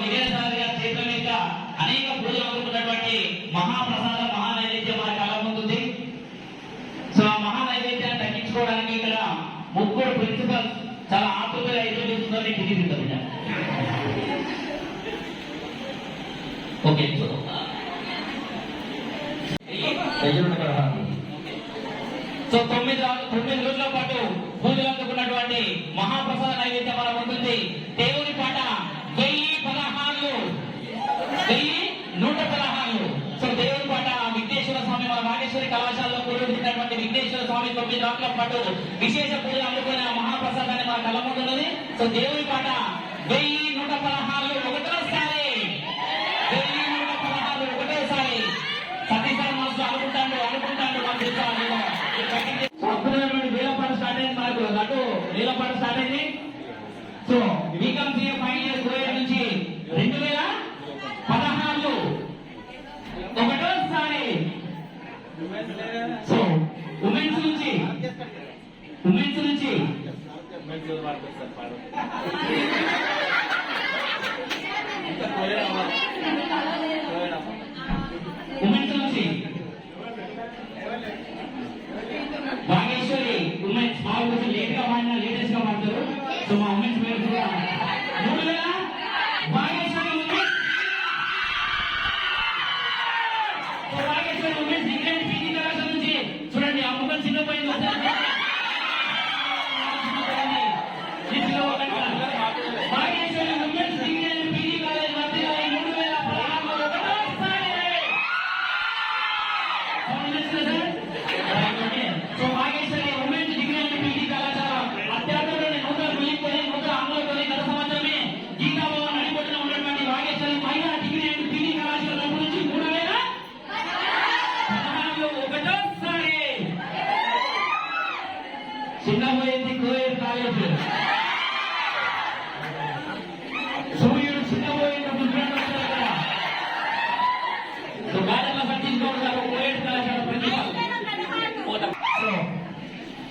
విజయసాయి గారి చేతుల మీద అనేక పూజలు అందుకున్నటువంటి మహాప్రసాదం మహానైవేద్యం మన కళ ముందుంది. సో ఆ మహానైవేద్యాన్ని తగ్గించుకోవడానికి ఇక్కడ ముగ్గురు ప్రిన్సిపల్స్ చాలా ఆతృతగా ఎదురు చూస్తుందని కిటికీ ఓకే. సో 9 రోజుల పాటు పూజలు అందుకున్నటువంటి మహాప్రసాద నైవేద్యం మన ముందుంది. దేవుని పాట 1116. సో దేవుని పాట విఘ్నేశ్వర స్వామి మన నాగేశ్వరి కళాశాలలో కూర్చున్నటువంటి విఘ్నేశ్వర స్వామి 9 రోజుల పాటు విశేష పూజలు అందుకునే మహాప్రసాదాన్ని మన కళ్ళ ముందున్నది. సో దేవుని పాట 1116 ఒకటోసారి 1116 ఒకటోసారి సతీశ్వర మనసు అనుకుంటాడు అద్భుతమైనటువంటి వేలపాట స్టార్ట్ అయింది. మనకు అటు వేలపాట స్టార్ట్ అయింది. సో బీకాంసీఏ ఫైనల్ ఇయర్ కోయర్ నుంచి 2016 ఒకటోసారి. సో ఉమెన్స్ నుంచి భాగేశ్వరి ఉమెన్స్ బాగా కొంచెం లేట్ గా మాడినా లేటెస్ట్ గా మాడతారు. సో మా ఉమెన్స్ పేరు కూడా 3000 Bhageshwari women's. Bhageshwari women's England PG కళాశాల నుంచి చూడండి ఆ ముఖం చిన్నపోయింది. Bhageshwari women's England PG college మధ్య 3016 so Bhageshwari women's degree and PG కళాశాల అత్యాధునిక నూతన బిల్డింగ్తోనే నూతన ఆంగ్లంతోనే గత సంవత్సరమే గీతాభవన్ నడిపొట్టున ఉన్నటువంటి భాగేశ్వరి మహిళా డిగ్రీ అండ్ పీజీ కళాశాల తరపు నుంచి 3016 ఒకటోసారి. చిన్నపోయింది కోయర్ కాలేజ్. సూర్యుడు చిన్నపోయింది గాజల సతీష్ గౌడ్ గారు కోయర్ కళాశాల ప్రిన్సిపల్.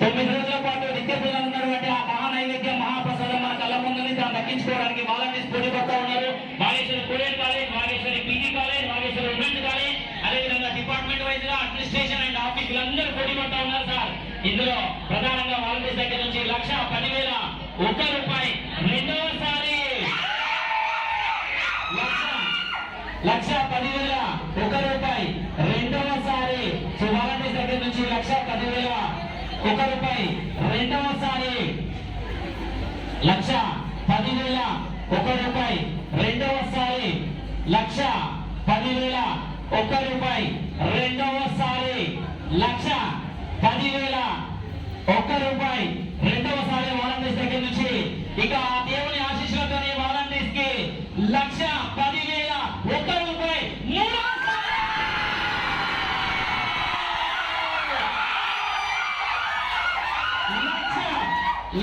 9 రోజుల పాటు నిత్య పూజలు ఉన్నటువంటి ఆ మహానైవేద్యం మహాప్రసాదం మన కళ్ళ ముందుని దాన్ని దక్కించుకోవడానికి వాలంటీర్స్ పోటీ పడుతూ ఉన్నారు. Bhageshwari coir college, Bhageshwari PG college, Bhageshwari women's college, అదేవిధంగా డిపార్ట్మెంట్ వైజ్ గా అడ్మినిస్ట్రేషన్ అండ్ ఆఫీసులు అందరూ పోటీ పడుతూ ఉన్నారు సార్. ఇందులో ప్రధానంగా వాలంటీర్స్ దగ్గర నుంచి 1,10,000 1 రూపాయి రెండవసారి 1,10,000 1 రూపాయి రెండవసారి. సో వాలంటీర్స్ దగ్గర నుంచి 1,10,000 1 రూపాయి రెండవసారి 1,10,000 1 రూపాయి రెండవసారి 1,10,000 1 రూపాయి రెండవసారి 1,10,000 1 రూపాయి రెండవసారి వాలంటీర్స్ దగ్గర నుంచి. ఇక దేవుని ఆశీస్సులతోనే వాలంటీర్స్ కి 1,10,000 1 రూపాయి మూడవసారి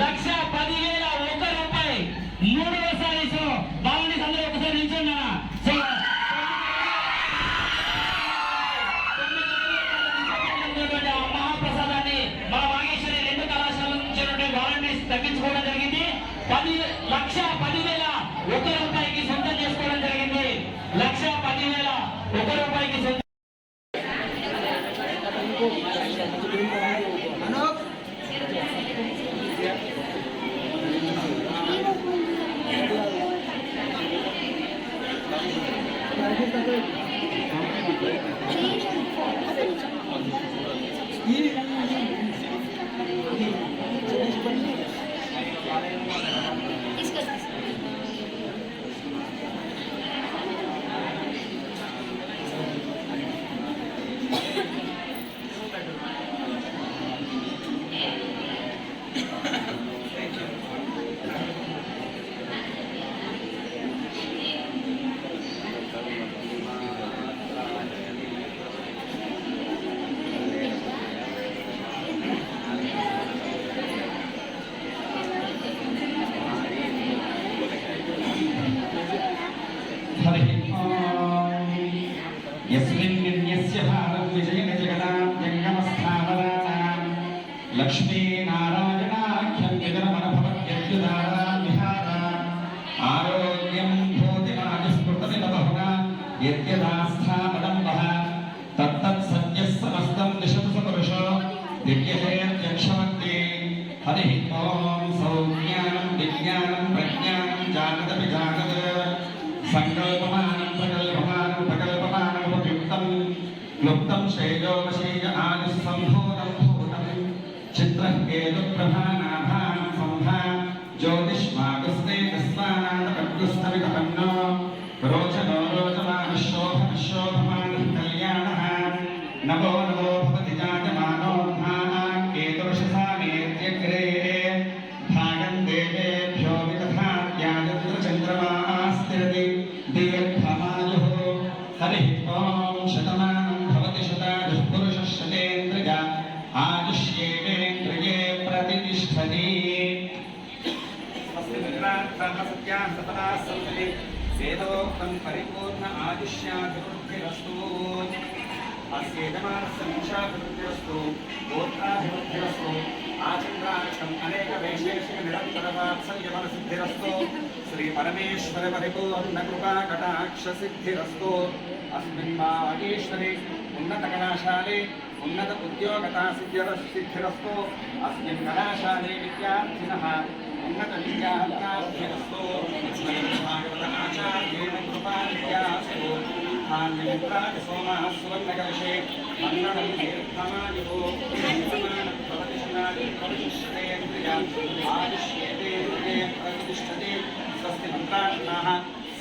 1,10,000 1 రూపాయి మూడవసారి. సో వాలంటీర్స్ అందరూ ఒకసారి నిల్చున్నా. సో మహాప్రసాదాన్ని మన వాగేశ్వరి 2 కళాశాల నుంచి వాలంటీర్స్ తగ్గించుకోవడం జరిగింది. 1,10,000 1 రూపాయికి సొంతం చేసుకోవడం జరిగింది. 1,10,000 1 రూపాయికి సొంతం. क्लुप्तं शैलोवशेय आदिस्सम्भूतं भूतं चित्रकेतुप्रभानाभां सम्भा ज्योतिष्मागस्तेजस्वानादपद्गुस्तवितपन्नो रोचनो रोचमानशोभनशोभमानः कल्याणः नमो नमो भवति जायमानो केतुर्षसा मेत्यग्रे भागं देवेभ्यो विदधात्यादिन्द्रचन्द्रमास्तिरति दीर्घमायुः हरिः ॐ शतमानं भवति शतायुः पुरुषः शतेन्द्रिय आयुष्येवेन्द्रिये प्रतिष्ठति सत्याः सपदाः सन्ति वेदोक्तं परिपूर्ण आयुष्याभिवृद्धिरस्तु अस्य यजमानस्य वंशाभिवृद्धिरस्तु गोत्राभिवृद्धिरस्तु आचन्द्राक्षम् अनेकवैशेषिकनिरन्तरवात्सल्यबलसिद्धिरस्तु श्रीपरमेश्वर परिपूर्णकृपाकटाक्षसिद्धिरस्तु अस्मिन् वागीश्वरे उन्नतकलाशाले उन्नत उद्योगतासिद्धिरस्तु अस्मिन् कलाशाले विद्यार्थिनः उन्नत विद्यार्थाभ्यस्तु भागवत आचार्येण कृपानित्यास्तु सोमः सुवर्णकलशे मन्नणं दीर्घमायुः भवति शतायुः आयुष्येतेन्द्रिये प्रतिष्ठते स्वस्ति मन्त्राणाः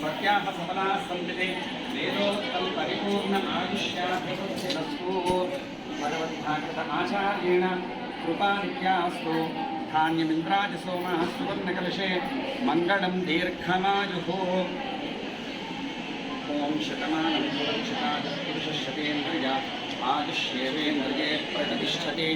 सत्याः सफलाः सन्ति वेदोक्तं परिपूर्ण आयुष्याभिवृद्धिरस्तु भगवद्भागवत आचार्येण कृपानित्यास्तु धान्यमिन्द्राजसोमः सुवर्णकलशे मङ्गलं दीर्घमायुः ॐ शतमानं पुरुषः शतेन्द्रिय आयुष्येवेन्द्रिये प्रतिष्ठते